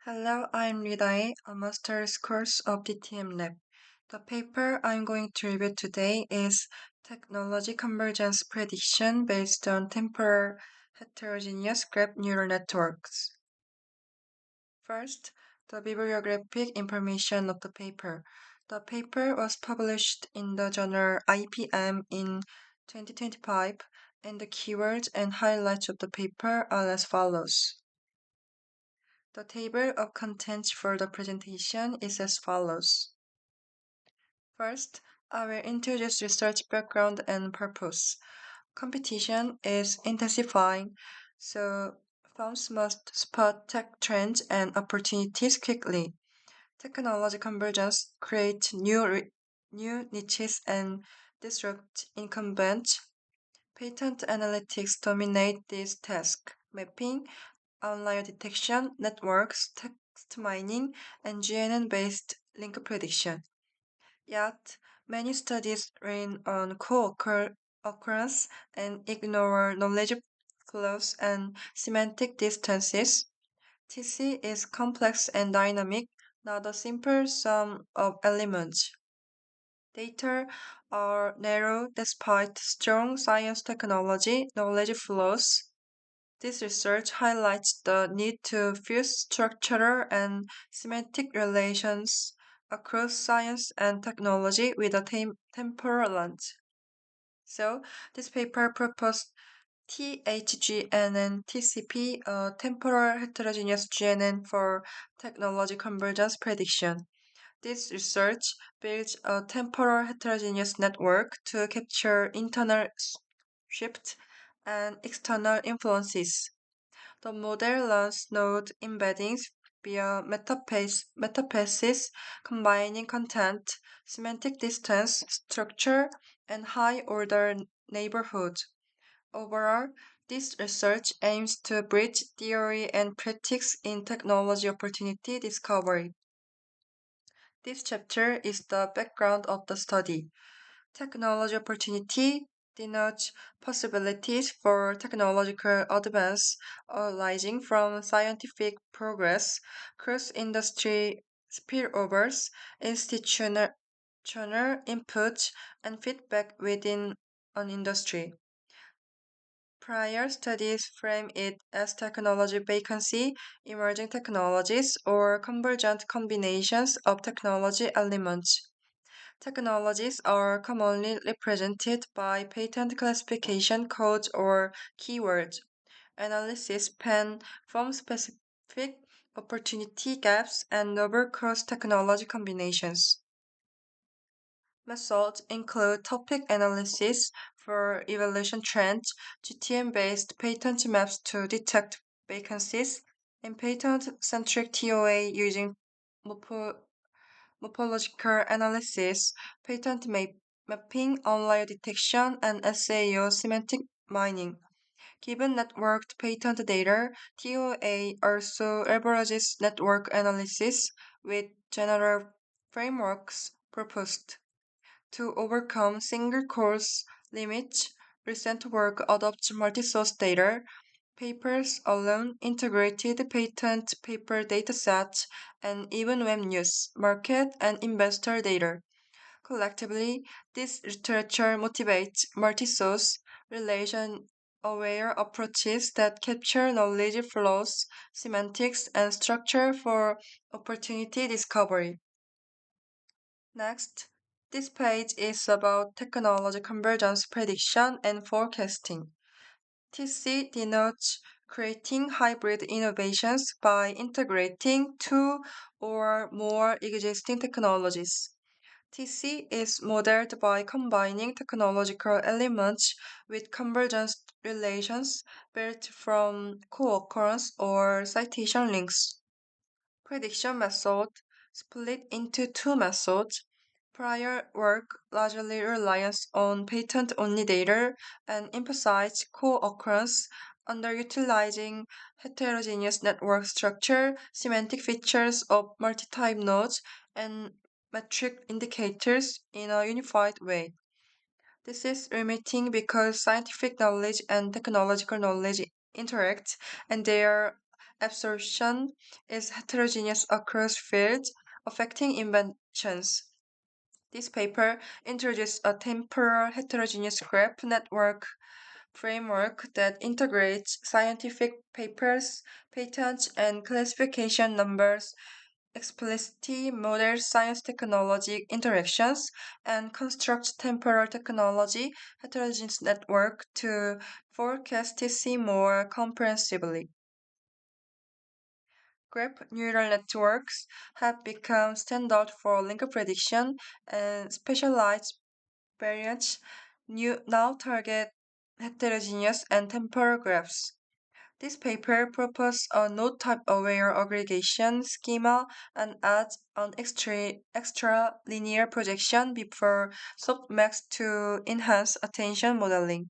Hello, I'm Ridae, a master's course of DTM Lab. The paper I'm going to review today is Technology Convergence Prediction based on temporal heterogeneous graph neural networks. First, the bibliographic information of the paper. The paper was published in the journal IPM in 2025, and the keywords and highlights of the paper are as follows. The table of contents for the presentation is as follows. First, I will introduce research background and purpose. Competition is intensifying, so firms must spot tech trends and opportunities quickly. Technology convergence creates new niches and disrupt incumbents. Patent analytics dominate this task. Mapping, outlier detection, networks, text mining, and GNN-based link prediction. Yet, many studies lean on co-occurrence and ignore knowledge flows and semantic distances. TC is complex and dynamic, not a simple sum of elements. Data are narrow despite strong science technology knowledge flows. This research highlights the need to fuse structural and semantic relations across science and technology with a temporal lens. So, this paper proposed THGN and TCP, a temporal heterogeneous GNN for technology convergence prediction. This research builds a temporal heterogeneous network to capture internal shifts and external influences. The model learns node embeddings via metapasses combining content, semantic distance, structure, and high-order neighborhood. Overall, this research aims to bridge theory and practice in technology opportunity discovery. This chapter is the background of the study. Technology opportunity denotes possibilities for technological advance arising from scientific progress, cross-industry spillovers, institutional input, and feedback within an industry. Prior studies frame it as technology vacancy, emerging technologies, or convergent combinations of technology elements. Technologies are commonly represented by patent classification codes or keywords. Analysis span from specific opportunity gaps and novel cross-technology combinations. Methods include topic analysis for evaluation trends, GTM-based patent maps to detect vacancies, and patent-centric TOA using morphological analysis, mapping, outlier detection, and SAO semantic mining. Given networked patent data, TOA also leverages network analysis with general frameworks proposed. To overcome single course limits, recent work adopts multi-source data, papers alone, integrated patent paper datasets, and even web news, market, and investor data. Collectively, this literature motivates multi-source, relation-aware approaches that capture knowledge flows, semantics, and structure for opportunity discovery. Next, this page is about technology convergence prediction and forecasting. TC denotes creating hybrid innovations by integrating two or more existing technologies. TC is modeled by combining technological elements with convergence relations built from co-occurrence or citation links. Prediction method split into two methods. Prior work largely relies on patent-only data and emphasized co-occurrence, underutilizing heterogeneous network structure, semantic features of multi-type nodes, and metric indicators in a unified way. This is limiting because scientific knowledge and technological knowledge interact, and they are absorption is heterogeneous across fields, affecting inventions. This paper introduced a temporal heterogeneous graph network framework that integrates scientific papers, patents, and classification numbers, explicitly models science-technology interactions, and constructs temporal technology heterogeneous network to forecast TC more comprehensively. Graph neural networks have become standard for link prediction, and specialized variants now target heterogeneous and temporal graphs. This paper proposed a node-type aware aggregation schema and adds an extra linear projection before softmax to enhance attention modeling.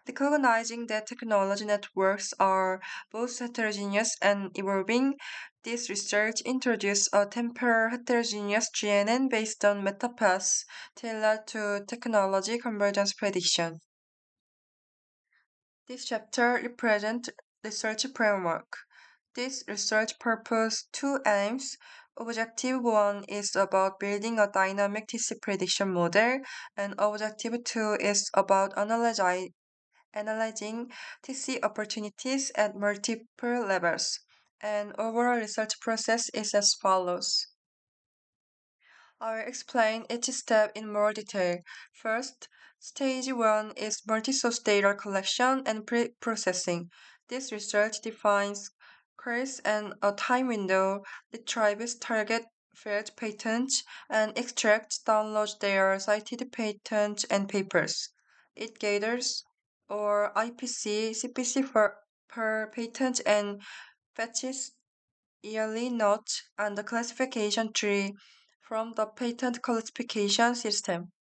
Recognizing that technology networks are both heterogeneous and evolving, this research introduced a temporal heterogeneous GNN based on metapaths tailored to technology convergence prediction. This chapter represents research framework. This research purpose two aims. Objective 1 is about building a dynamic TC prediction model, and Objective 2 is about analyzing TC opportunities at multiple levels. And overall research process is as follows. I'll explain each step in more detail. First, stage 1 is multi-source data collection and pre-processing. This research defines queries and a time window, retrieves target field patents, and extracts, downloads their cited patents and papers. It gathers or IPC, CPC per patent and fetches yearly note and the classification tree from the patent classification system.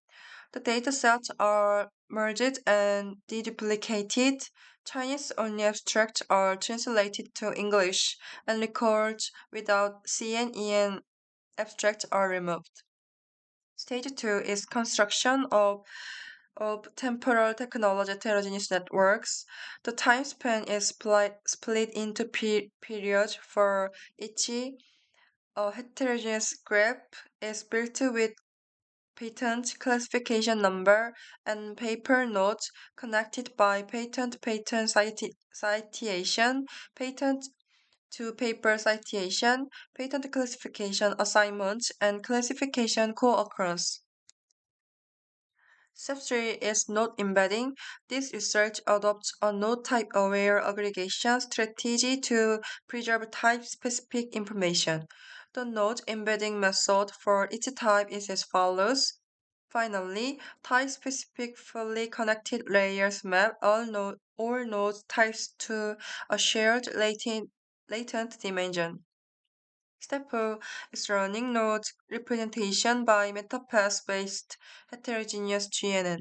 The datasets are merged and deduplicated. Chinese-only abstracts are translated to English, and records without CNEN abstracts are removed. Stage 2 is construction of temporal technology heterogeneous networks. The time span is split into periods for each. A heterogeneous graph is built with patent classification number and paper notes connected by patent citation, patent to paper citation, patent classification assignment, and classification co-occurrence. Step 3 is node embedding. This research adopts a node type aware aggregation strategy to preserve type specific information. The node embedding method for each type is as follows. Finally, type specific fully connected layers map all node types to a shared latent dimension. Step 4 is running node representation by metapath-based heterogeneous GNN.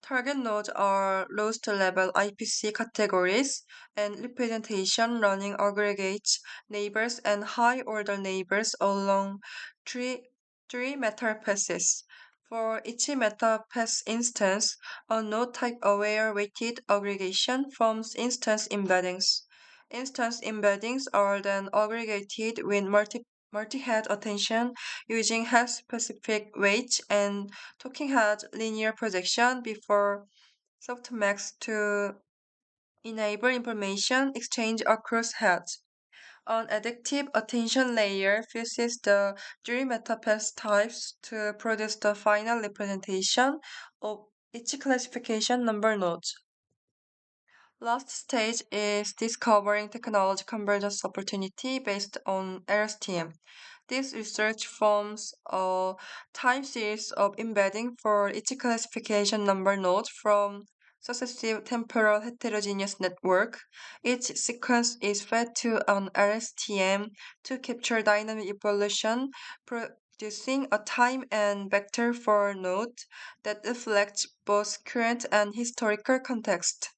Target nodes are lowest level IPC categories, and representation running aggregates neighbors and high order neighbors along three metapaths. For each metapath instance, a node type aware weighted aggregation forms instance embeddings. Instance embeddings are then aggregated with multi-head attention using head-specific weights and talking head linear projection before softmax to enable information exchange across heads. An additive attention layer fuses the three metapath types to produce the final representation of each classification number node. Last stage is discovering technology convergence opportunity based on LSTM. This research forms a time series of embedding for each classification number node from successive temporal heterogeneous network. Each sequence is fed to an LSTM to capture dynamic evolution, producing a time and vector for node that reflects both current and historical context.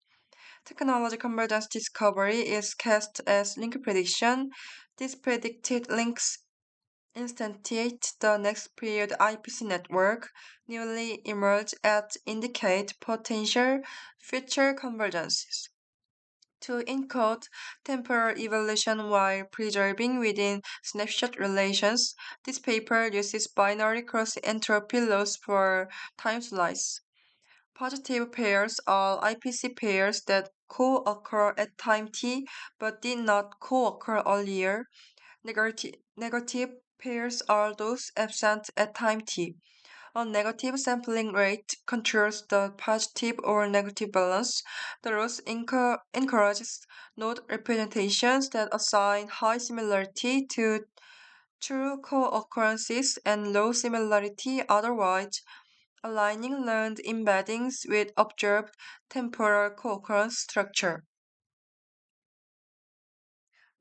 Technology convergence discovery is cast as link prediction. These predicted links instantiate the next period IPC network newly emerge and indicate potential future convergences. to encode temporal evolution while preserving within snapshot relations. This paper uses binary cross entropy loss for time slice. Positive pairs are IPC pairs that co-occur at time t but did not co-occur earlier. Negative pairs are those absent at time t. A negative sampling rate controls the positive or negative balance. The loss encourages node representations that assign high similarity to true co-occurrences and low similarity otherwise, aligning learned embeddings with observed temporal co-occurrence structure.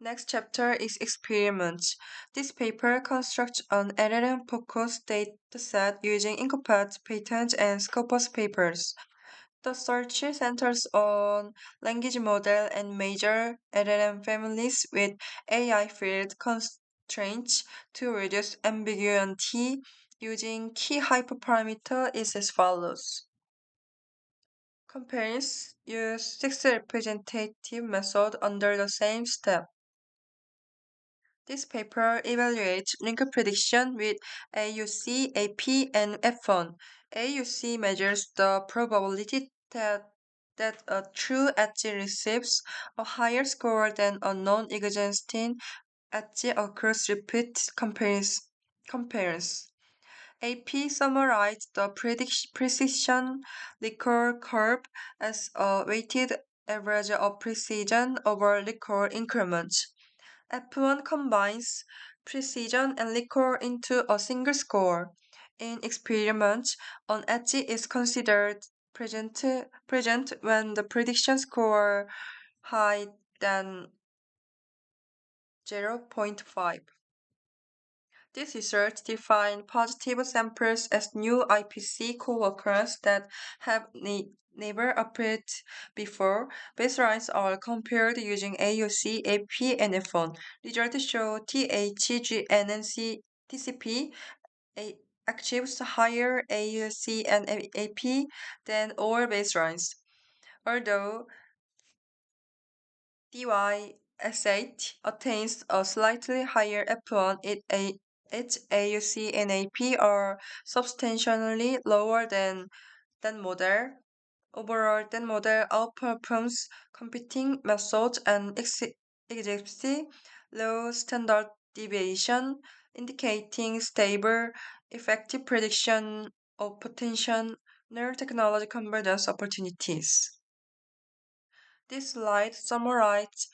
Next chapter is experiments. This paper constructs an LLM-focused dataset using Incompat, Patent, and Scopus papers. The search centers on language model and major LLM families with AI field constraints to reduce ambiguity using key hyperparameter is as follows. Compares use 6 representative method under the same step. This paper evaluates linked prediction with AUC, AP, and F1. AUC measures the probability that a true edge receives a higher score than a non-existent edge across repeat compares. AP summarized the precision Likert curve as a weighted average of precision over Likert increments. F1 combines precision and Likert into a single score. In experiments, an edge is considered present when the prediction score higher than 0.5. This research defined positive samples as new IPC co-occurrences that have never appeared before. Baselines are compared using AUC, AP, and F1. Results show THGN and TCP achieves higher AUC and AP than all baselines. Although DYS8 attains a slightly higher F1, its AUC and AP are substantially lower than model. Overall, then model outperforms competing methods and exhibits low standard deviation, indicating stable, effective prediction of potential technology convergence opportunities. This slide summarizes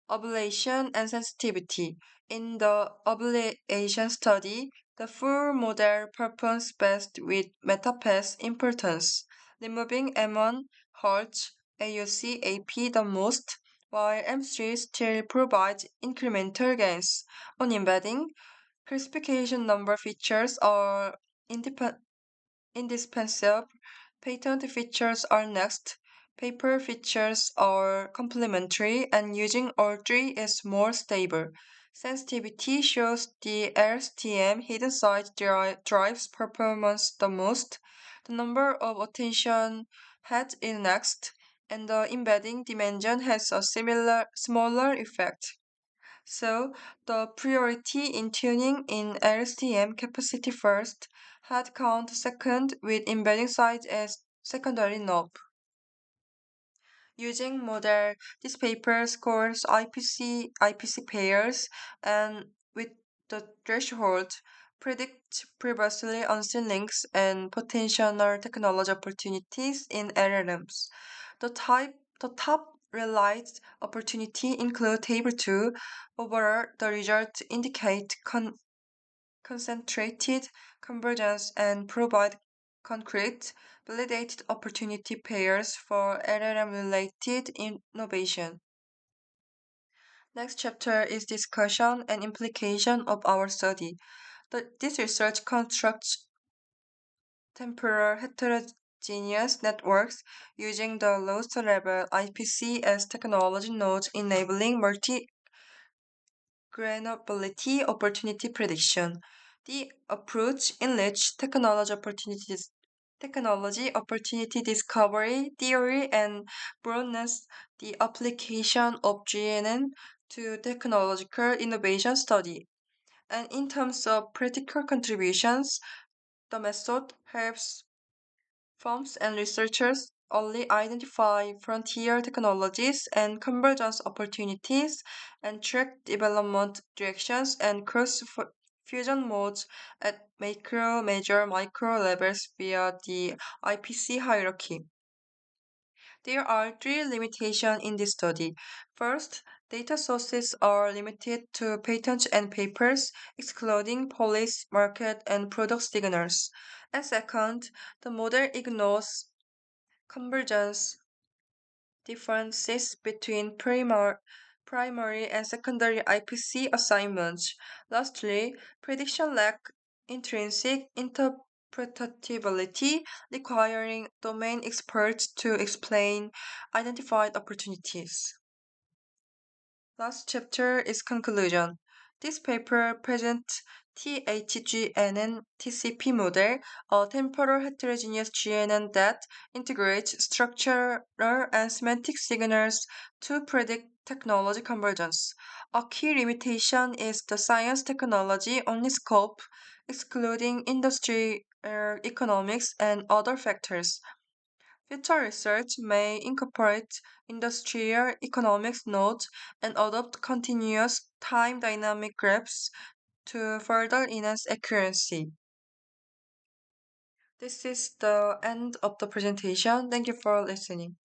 ablation and sensitivity. In the ablation study, the full model performs best with metapath importance, removing M1 holds AUC AP the most, while M3 still provides incremental gains. On embedding, classification number features are indispensable. Patent features are next. Paper features are complementary, and using all three is more stable. Sensitivity shows the LSTM hidden site drives performance the most. The number of attention heads is next, and the embedding dimension has a smaller effect. So the priority in tuning in LSTM capacity first, head count second, with embedding size as secondary knob. Using model, this paper scores IPC pairs and with the threshold predict previously unseen links and potential technology opportunities in LLMs. The top realized opportunity include table 2. Overall, the results indicate concentrated convergence and provide concrete, validated opportunity pairs for LLM-related innovation. Next chapter is discussion and implication of our study. This research constructs temporal heterogeneous networks using the lowest level IPC as technology nodes enabling multi-granularity opportunity prediction. The approach enriched technology opportunities technology, opportunity discovery, theory, and broadness, the application of GNN to technological innovation study. And in terms of practical contributions, the method helps firms and researchers only identify frontier technologies and convergence opportunities and track development directions and cross fusion modes at macro, major, micro levels via the IPC hierarchy. There are three limitations in this study. First, data sources are limited to patents and papers, excluding policy, market, and product signals. And second, the model ignores convergence differences between primary and secondary IPC assignments. Lastly, prediction lack intrinsic interpretability, requiring domain experts to explain identified opportunities. Last chapter is conclusion. This paper presents THGNN TCP model, a temporal heterogeneous GNN that integrates structural and semantic signals to predict technology convergence. A key limitation is the science technology only scope, excluding industry, economics, and other factors. Future research may incorporate industrial economics nodes and adopt continuous time dynamic graphs to further enhance accuracy. This is the end of the presentation. Thank you for listening.